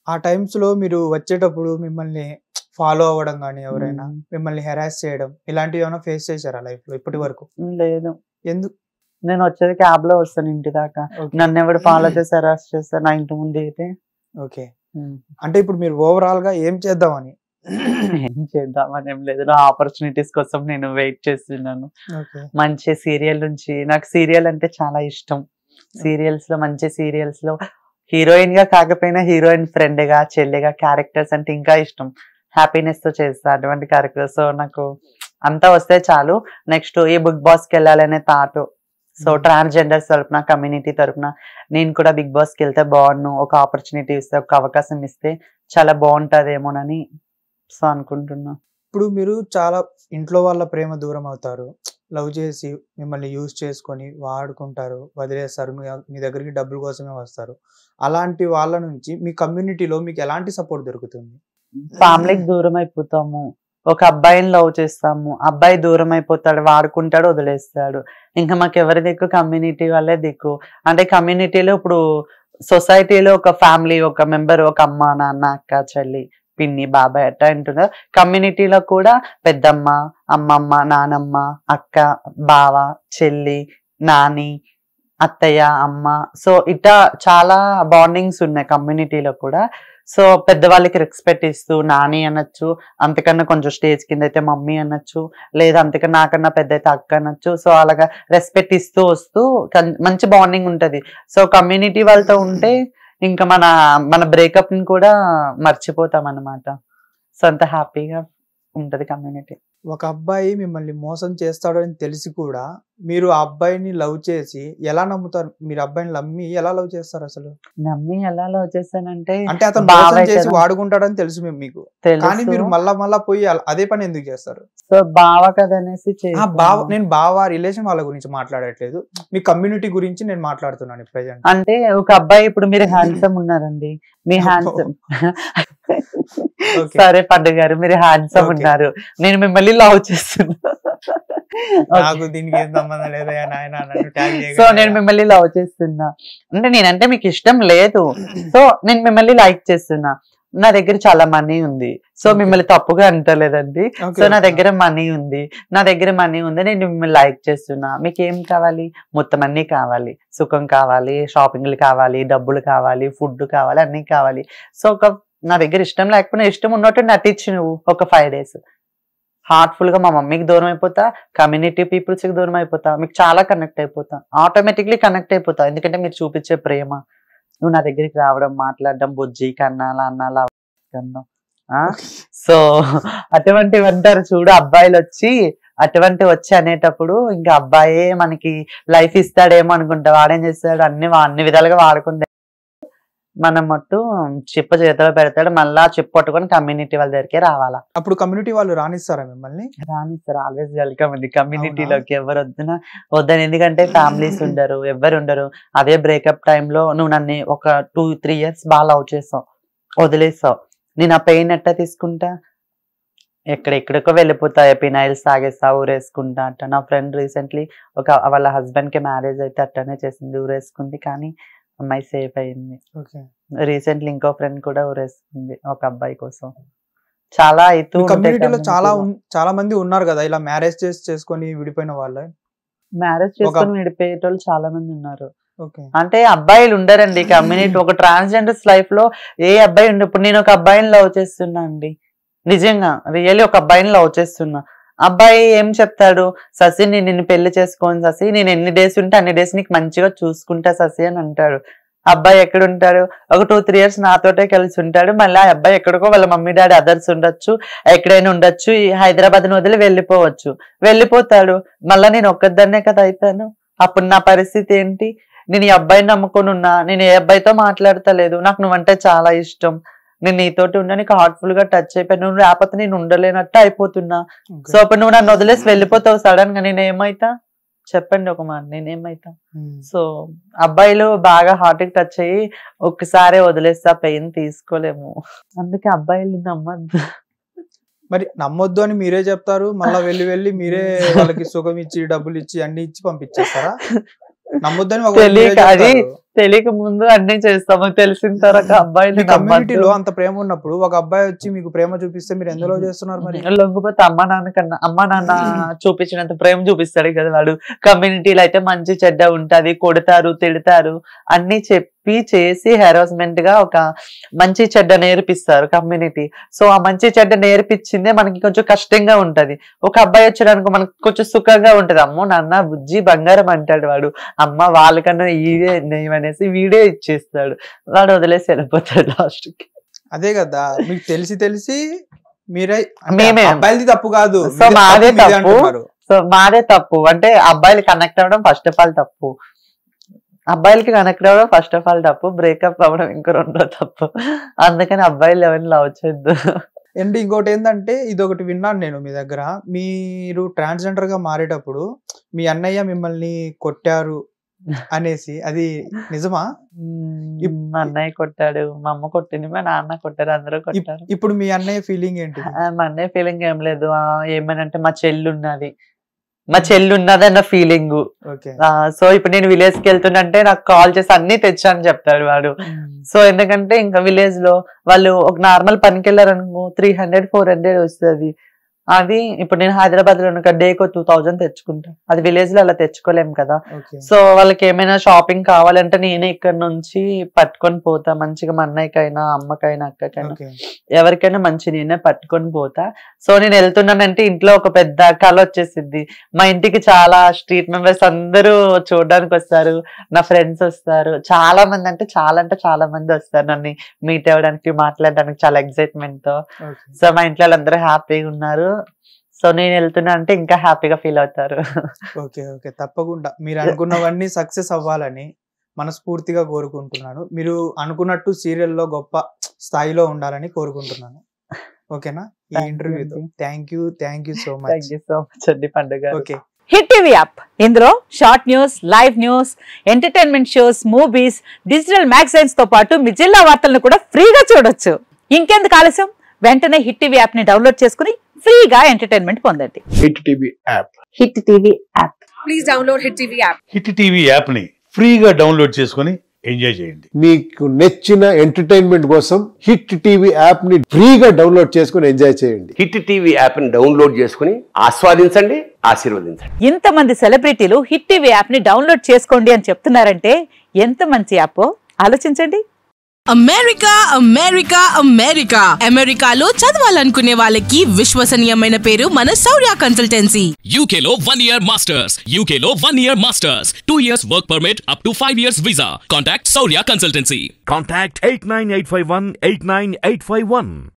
ఆ టైమ్స్ లో మీరు వచ్చేటప్పుడు మిమ్మల్ని ఫాలో అవ్వడం గానీ ఎవరైనా మిమ్మల్ని హెరాస్ చేయడం ఇలాంటివి ఏమైనా ఫేస్ చేశారా లైఫ్ లో ఇప్పటి వరకు? లేదు. ఎందుకు? నేను వచ్చేది క్యాబ్ లో వస్తాను ఇంటి దాకా. నన్ను ఎవడు ఫాలో చేసి అరెస్ట్ చేస్తారు నా ఇంటి ముందు అయితే. ఓకే. అంటే ఇప్పుడు మీరు ఓవరాల్ గా ఏం చేద్దామని? ఏం చేద్దామని ఏం లేదు. నా ఆపర్చునిటీస్ కోసం నేను వెయిట్ చేస్తున్నాను. మంచి సీరియల్ నుంచి నాకు సీరియల్ అంటే చాలా ఇష్టం. సీరియల్స్ లో మంచి సీరియల్స్ లో హీరోయిన్ గా కాకపోయినా హీరోయిన్ ఫ్రెండ్ గా చెల్లిగా క్యారెక్టర్స్ అంటే ఇంకా ఇష్టం. హ్యాపీనెస్ తో చేస్తా అటువంటి క్యారెక్టర్స్. సో నాకు అంతా వస్తే చాలు. నెక్స్ట్ ఈ బిగ్ బాస్ కి వెళ్ళాలనే థాట్. సో ట్రాన్స్జెండర్స్ తరపున కమ్యూనిటీ తరపున నేను కూడా బిగ్ బాస్ కి వెళ్తే బాగున్నాను. ఒక ఆపర్చునిటీ ఇస్తే ఒక అవకాశం ఇస్తే చాలా బాగుంటదేమోనని సో అనుకుంటున్నా. ఇప్పుడు మీరు చాలా ఇంట్లో వాళ్ళ ప్రేమ దూరం అవుతారు. లవ్ చేసి మిమ్మల్ని యూజ్ చేసుకొని వాడుకుంటారు, వదిలేస్తారు, మీ దగ్గరికి డబ్బుల కోసమే వస్తారు. అలాంటి వాళ్ళ నుంచి మీ కమ్యూనిటీలో మీకు ఎలాంటి సపోర్ట్ దొరుకుతుంది? ఫ్యామిలీకి దూరం అయిపోతాము. ఒక అబ్బాయిని లవ్ చేస్తాము, అబ్బాయి దూరం అయిపోతాడు, వాడుకుంటాడు, వదిలేస్తాడు. ఇంకా మాకు ఎవరి దిక్కు? కమ్యూనిటీ వాళ్ళే దిక్కు. అంటే కమ్యూనిటీలో ఇప్పుడు సొసైటీలో ఒక ఫ్యామిలీ, ఒక మెంబర్, ఒక అమ్మ నాన్న అక్క చెల్లి పిన్ని బాబాయ్ అట్లా అంటున్నారు. కమ్యూనిటీలో కూడా పెద్దమ్మ అమ్మమ్మ నానమ్మ అక్క బావ చెల్లి నాని అత్తయ్య అమ్మ. సో ఇట్లా చాలా బాండింగ్స్ ఉన్నాయి కమ్యూనిటీలో కూడా. సో పెద్దవాళ్ళకి రెస్పెక్ట్ ఇస్తూ నాని అనొచ్చు, అంతకన్నా కొంచెం స్టేజ్ కింద అయితే మమ్మీ అనొచ్చు, లేదా అంతకన్నా నాకన్నా పెద్ద అయితే అక్క అనొచ్చు. సో అలాగా రెస్పెక్ట్ ఇస్తూ వస్తూ మంచి బాండింగ్ ఉంటది. సో కమ్యూనిటీ వాళ్ళతో ఉంటే ఇంకా మన బ్రేకప్ ని కూడా మర్చిపోతాం అన్నమాట. సో అంత హ్యాపీగా ఉంటది కమ్యూనిటీ. ఒక అబ్బాయి మిమ్మల్ని మోసం చేస్తాడు అని తెలిసి కూడా మీరు ఆ అబ్బాయిని లవ్ చేసి ఎలా నమ్ముతారు? మీరు అబ్బాయిని నమ్మి ఎలా లవ్ చేస్తారు అసలు? నమ్మి ఎలా లవ్ చేశానంటే అంటే అతను మోసం చేసి వాడుకుంటాడని తెలుసు మీకు, కానీ మీరు మళ్ళా పోయి అదే పని ఎందుకు చేస్తారు? సో బావ కదనేసి నేను బావ రిలేషన్ వాళ్ళ గురించి మాట్లాడట్లేదు, మీ కమ్యూనిటీ గురించి నేను మాట్లాడుతున్నాను ప్రెజెంట్. అంటే ఒక అబ్బాయి ఇప్పుడు మీరు హ్యాండ్సమ్ ఉన్నారండి, మీ హ్యాండ్సమ్ సరే పండు గారు మీరు హ్యాండ్సమ్ ఉన్నారు, నేను మిమ్మల్ని లవ్ చేస్తున్నా. నాకు దీనికి ఏం సంబంధం లేదా నాయన? సో నేను మిమ్మల్ని లవ్ చేస్తున్నా అంటే నేనంటే మీకు ఇష్టం లేదు, సో నేను మిమ్మల్ని లైక్ చేస్తున్నా. నా దగ్గర చాలా మనీ ఉంది, సో మిమ్మల్ని తప్పుగా అంటలేదండి. సో నా దగ్గర మనీ ఉంది, నేను మిమ్మల్ని లైక్ చేస్తున్నా. మీకు ఏం కావాలి? మొత్తం అన్ని కావాలి, సుఖం కావాలి, షాపింగ్లు కావాలి, డబ్బులు కావాలి, ఫుడ్ కావాలి, అన్ని కావాలి. సో నా దగ్గర ఇష్టం లేకపోయినా ఇష్టం ఉన్నట్టు నటించి నువ్వు ఒక 5 days హార్ట్ఫుల్ గా మా మమ్మీకి దూరం అయిపోతా, కమ్యూనిటీ పీపుల్స్ కి దూరం అయిపోతా, మీకు చాలా కనెక్ట్ అయిపోతా, ఆటోమేటిక్లీ కనెక్ట్ అయిపోతా. ఎందుకంటే మీరు చూపించే ప్రేమ, నువ్వు నా దగ్గరికి రావడం, మాట్లాడడం, బుజ్జి కన్నాలా అన్నాలా కన్నా. సో అటువంటివి అంటారు చూడు, అబ్బాయిలు వచ్చి అనేటప్పుడు ఇంకా అబ్బాయే మనకి లైఫ్ ఇస్తాడేమో అనుకుంటా. వాడేం చేస్తాడు? అన్ని విధాలుగా వాడుకుంటే మనం మట్టు చిప్ప చేతిలో పెడతాడు, మళ్ళా చిప్పు పట్టుకొని కమ్యూనిటీ వాళ్ళ దగ్గరికి రావాలా. అప్పుడు కమ్యూనిటీ వాళ్ళు రానిస్తారా మిమ్మల్ని? రానిస్తారు, ఆల్వేస్ వెల్కమ్ అండి కమ్యూనిటీలోకి. ఎవరు వద్దని, ఎందుకంటే ఫ్యామిలీస్ ఉండరు, ఎవరు ఉండరు. అదే బ్రేకప్ టైంలో నువ్వు నన్ను ఒక 2-3 years బాగా లవ్ చేస్తావు, వదిలేస్తావు, నేను ఆ పెయిన్ ఎట్టా తీసుకుంటా? ఎక్కడెక్కడికో వెళ్ళిపోతా, పినైల్స్ తాగేస్తా, ఊరేసుకుంటా అట్ట. నా ఫ్రెండ్ రీసెంట్లీ వాళ్ళ హస్బెండ్ కి మ్యారేజ్ అయితే అట్టనే చేసింది, ఊరేసుకుంది, కానీ అమ్మాయి సేఫ్ అయింది. రీసెంట్లీ ఇంకో ఫ్రెండ్ కూడా ఊరేసుకుంది ఒక అబ్బాయి కోసం. చాలా అయితే కమ్యూనిటీలో చాలా మంది ఉన్నారు కదా ఇలా మ్యారేజ్ చేసుకొని విడిపోయిన వాళ్ళు. మ్యారేజ్ చేసుకొని విడిపోయేటోళ్ళు చాలా మంది ఉన్నారు. అంటే అబ్బాయిలు ఉండరండి కమ్యూనిటీ. ఒక ట్రాన్స్జెండర్స్ లైఫ్ లో ఏ అబ్బాయి ఉండే. ఇప్పుడు నేను ఒక అబ్బాయిని లవ్ చేస్తున్నా అండి, నిజంగా రియల్లీ ఒక అబ్బాయిని లవ్ చేస్తున్నా. అబ్బాయి ఏం చెప్తాడు? శశి నేను నిన్ను పెళ్లి చేసుకోను శశి, నేను ఎన్ని డేస్ ఉంటే అన్ని డేస్ నీకు మంచిగా చూసుకుంటా శశి అని అంటాడు. అబ్బాయి ఎక్కడ ఉంటాడు? ఒక 2-3 years నాతోటే కలిసి ఉంటాడు, మళ్ళీ ఆ అబ్బాయి ఎక్కడికో వాళ్ళ మమ్మీ డాడీ అదర్స్ ఉండొచ్చు, ఎక్కడైనా ఉండొచ్చు, హైదరాబాద్ ని వదిలి వెళ్ళిపోతాడు. మళ్ళీ నేను ఒక్కదాన్నే కదా అయితాను. అప్పుడు నా పరిస్థితి ఏంటి? నేను ఈ అబ్బాయిని నమ్ముకొని ఉన్నా, నేను ఏ అబ్బాయితో మాట్లాడతలేదు, నాకు నువ్వంటే చాలా ఇష్టం, నేను నీతోటి ఉన్నా, నీకు హార్ట్ఫుల్ గా టచ్ అయిపోయి, నువ్వు లేకపోతే నేను ఉండలేనట్టు అయిపోతున్నా. సో ఇప్పుడు నువ్వు నన్ను వదిలేసి వెళ్ళిపోతావు సడన్ గా, నేను ఏమైతా? చెప్పండి ఒక మాట, నేనేమైతా? సో అబ్బాయిలు బాగా హార్ట్ కి టచ్ అయ్యి ఒక్కసారి వదిలేస్తా, పెయిన్ తీసుకోలేము, అందుకే అబ్బాయిలు నమ్మద్దు. మరి నమ్మొద్దు అని మీరే చెప్తారు, మళ్ళీ వెళ్ళి మీరే వాళ్ళకి సుఖం ఇచ్చి డబ్బులు ఇచ్చి అన్ని ఇచ్చి పంపించేస్తారా? నమ్మొద్దని తెలియక అది తెలియక ముందు అన్ని చేస్తాము, తెలిసిన తర్వాత అబ్బాయిలు కమ్యూనిటీలో అంత ప్రేమ ఉన్నప్పుడు ఒక అబ్బాయి వచ్చి మీకు ప్రేమ చూపిస్తే మీరు ఎందులో చేస్తున్నారు మరి? లొంగిపోతే అమ్మ నాన్న కన్నా అమ్మ నాన్న చూపించినంత ప్రేమ చూపిస్తాడు కదా వాడు. కమ్యూనిటీలో అయితే మంచి చెడ్డ ఉంటది, కొడతారు, తిడతారు, అన్ని చెప్పి చేసి హెరాస్మెంట్ గా ఒక మంచి చెడ్డ నేర్పిస్తారు కమ్యూనిటీ. సో ఆ మంచి చెడ్డ నేర్పించిందే మనకి కొంచెం కష్టంగా ఉంటది. ఒక అబ్బాయి వచ్చడానికి మనకు కొంచెం సుఖంగా ఉంటది. అమ్మో నాన్న బుజ్జి బంగారం అంటాడు వాడు, అమ్మ వాళ్ళకన్నా ఇదే అనేసి వీడే ఇచ్చేస్తాడు, వాడు వదిలేసి వెళ్ళిపోతాడు లాస్ట్ కి. అదే కదా, మీకు తెలిసి మీరే మేమే అబ్బాయిలది తప్పు కాదు, సో మాదే తప్పు. సో మాదే తప్పు అంటే అబ్బాయిలు కనెక్ట్ అవ్వడం ఫస్ట్ ఆఫ్ ఆల్ తప్పు, అబ్బాయిలకి కనెక్ట్ అవ్వడం ఫస్ట్ ఆఫ్ ఆల్ తప్పు, బ్రేకప్ అవ్వడం ఇంకో రెండో తప్పు. అందుకని అబ్బాయిలు ఎవరిని లవ్ చేయొద్దు. అండ్ ఇంకోటి ఏంటంటే, ఇది ఒకటి విన్నాను నేను మీ దగ్గర, మీరు ట్రాన్స్జెండర్ గా మారేటప్పుడు మీ అన్నయ్య మిమ్మల్ని కొట్టారు అనేసి, అది నిజమా? మా అన్నయ్య కొట్టాడు, మా అమ్మ కొట్టింది, మా నాన్న కొట్టారు, అందరూ కొట్టారు. ఇప్పుడు మీ అన్నయ్య ఫీలింగ్ ఏంటి? మా అన్నయ్య ఫీలింగ్ ఏం లేదు, ఏమనంటే మా చెల్లి ఉన్నది, మా చెల్లి ఉన్నది అన్న ఫీలింగ్. సో ఇప్పుడు నేను విలేజ్ కి వెళ్తున్నంటే నాకు కాల్ చేసి అన్ని తెచ్చాను చెప్తాడు వాడు. సో ఎందుకంటే ఇంకా విలేజ్ లో వాళ్ళు ఒక నార్మల్ పనికి వెళ్ళారనుకో 300-400 వస్తుంది. అది ఇప్పుడు నేను హైదరాబాద్ లో డేకో 2000 తెచ్చుకుంటా, అది విలేజ్ లో అలా తెచ్చుకోలేము కదా. సో వాళ్ళకి ఏమైనా షాపింగ్ కావాలంటే నేనే ఇక్కడ నుంచి పట్టుకొని పోతా మంచిగా, మా అన్నయ్యకైనా అమ్మకైనా అక్కకైనా ఎవరికైనా మంచి నేనే పట్టుకొని పోతా. సో నేను వెళ్తున్నానంటే ఇంట్లో ఒక పెద్ద కళ వచ్చేసిద్ది. మా ఇంటికి చాలా స్ట్రీట్ మెంబర్స్ అందరూ చూడడానికి వస్తారు, నా ఫ్రెండ్స్ వస్తారు, చాలా మంది అంటే చాలా మంది వస్తారు నన్ను మీట్ అవ్వడానికి, మాట్లాడడానికి చాలా ఎక్సైట్మెంట్ తో. సో మా ఇంట్లో వాళ్ళందరూ హ్యాపీగా ఉన్నారు. సో నేను వెళ్తున్నా అంటే ఇంకా హ్యాపీగా ఫీల్ అవుతారు. ఓకే ఓకే, తప్పకుండా మీరు అనుకున్నవన్నీ సక్సెస్ అవ్వాలని మనస్ఫూర్తిగా కోరుకుంటున్నాను. మీరు అనుకున్నట్టు సీరియల్లో గొప్ప స్థాయిలో ఉండాలని కోరుకుంటున్నాను. ఓకేనా? ఈ ఇంటర్వ్యూతో థ్యాంక్ యూ సో మచ్ అండి పండుగ. ఓకే. హిట్ టీవీ యాప్, ఇందులో short news, live news, entertainment shows, movies, digital magazines తో పాటు మీ జిల్లా వార్తలను కూడా ఫ్రీగా చూడొచ్చు. ఇంకెందుకు ఆలస్యం, వెంటనే హిట్ టీవీ యాప్ ని డౌన్లోడ్ చేసుకుని ఫ్రీగా ఎంటర్టైన్మెంట్ పొందండి. Hit TV app, hit TV app, please download hit TV app. Hit TV app ని ఫ్రీగా డౌన్లోడ్ చేసుకుని ఎంజాయ్ చేయండి. మీకు నచ్చిన ఎంటర్టైన్మెంట్ కోసం హిట్ టీవీ యాప్ ని ఫ్రీగా డౌన్లోడ్ చేసుకుని ఎంజాయ్ చేయండి. హిట్ టీవీ యాప్ ని డౌన్లోడ్ చేసుకుని ఆస్వాదించండి, ఆశీర్వదించండి. ఇంతమంది సెలబ్రిటీలు హిట్ టీవీ యాప్ ని డౌన్లోడ్ చేసుకోండి అని చెప్తున్నారంటే ఎంత మంచి యాప్ ఆలోచించండి. అమెరికా అమెరికా అమెరికా అమెరికాలో చదవాలనుకునే వాళ్ళకి విశ్వసనీయమైన పేరు మన శౌర్య కన్సల్టెన్సీ. UK లో 1 year masters, UK లో 1 year masters, 2 years work permit up to 5 years visa. Contact Saurya Consultancy. Contact 89851 89851.